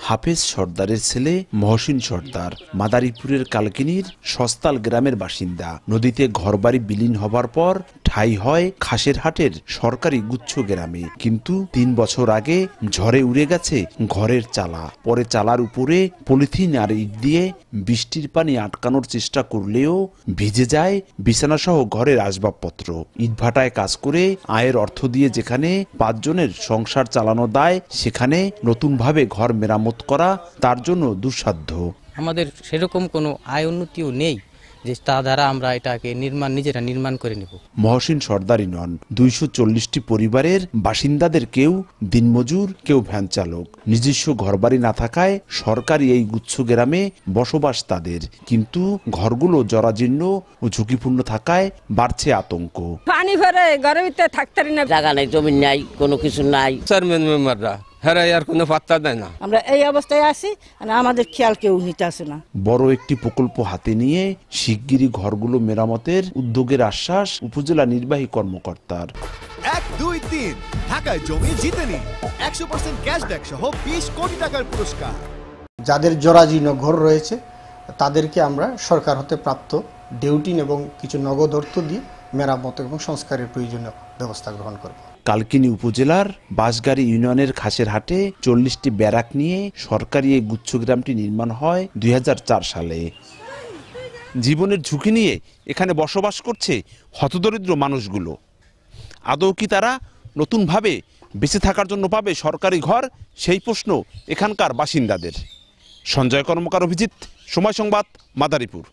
হাফেজ সর্দারের ছেলে মহসিন সর্দার মাদারীপুরের কালকিনির সস্তাল গ্রামের বাসিন্দা। নদীতে ঘরবাড়ি বিলীন হবার পর ঠাঁই হয় খাসেরহাটের সরকারি গুচ্ছ গ্রামে। কিন্তু ৩ বছর আগে ঝড়ে উড়ে গেছে ঘরের চালা। পরে চালার উপরে পলিথিন আর ইট দিয়ে বৃষ্টির পানি আটকানোর চেষ্টা করলেও ভিজে যায় বিছানাসহ ঘরের আসবাবপত্র। ইটভাটায় কাজ করে আয়ের অর্থ দিয়ে যেখানে ৫ জনের সংসার চালানো দায়, সেখানে নতুনভাবে ঘর মেরামত করা তার জন্য দুঃসাধ্য। আমাদের সেরকম কোনো আয় উন্নতিও নেই যে তা দ্বারা আমরা এটাকে নিজেরা নির্মাণ করে নেব। মহসিন সর্দারই নন, ২৪০টি পরিবারের বাসিন্দাদের কেউ দিনমজুর, কেউ ভ্যান চালক। নিজস্ব ঘরবাড়ি না থাকায় সরকারি এই গুচ্ছ গ্রামে বসবাস তাদের। কিন্তু ঘরগুলো জরাজীর্ণ ও ঝুঁকিপূর্ণ থাকায় বাড়ছে আতঙ্ক। পানি ভরে ঘরের ভিতরে থাকতে পারি না, জায়গা নাই, জমি নাই, কোনো কিছু নাই। চেয়ারম্যান মেম্বাররা আর কোনো পাত্তা দেয় না। আমরা এই অবস্থায় আছি, আমাদের খেয়াল কেউ নিতে আসে না। বড় একটি প্রকল্প হাতে নিয়ে শিগগিরই ঘরগুলো মেরামতের উদ্যোগের আশ্বাস উপজেলা নির্বাহী কর্মকর্তার। ১, ২, ৩ ঢাকায় জমি জিতে নিন ১০০% ক্যাশব্যাক সহ ২০ কোটি টাকার পুরস্কার। যাদের জরাজীর্ণ ঘর রয়েছে তাদেরকে আমরা সরকার হতে প্রাপ্ত ডিউটিন এবং কিছু নগদ অর্থ দিয়ে মেরামত এবং সংস্কারের প্রয়োজনীয় ব্যবস্থা গ্রহণ করব। কালকিনি উপজেলার বাঁশগাড়ি ইউনিয়নের খাসেরহাটে ৪০টি ব্যারাক নিয়ে সরকারি এই গুচ্ছ গ্রামটি নির্মাণ হয় ২০০৪ সালে। জীবনের ঝুঁকি নিয়ে এখানে বসবাস করছে হতদরিদ্র মানুষগুলো। আদৌ কি তারা নতুনভাবে বেঁচে থাকার জন্য পাবে সরকারি ঘর, সেই প্রশ্ন এখানকার বাসিন্দাদের। সঞ্জয় কর্মকার, অভিজিৎ, সময় সংবাদ, মাদারীপুর।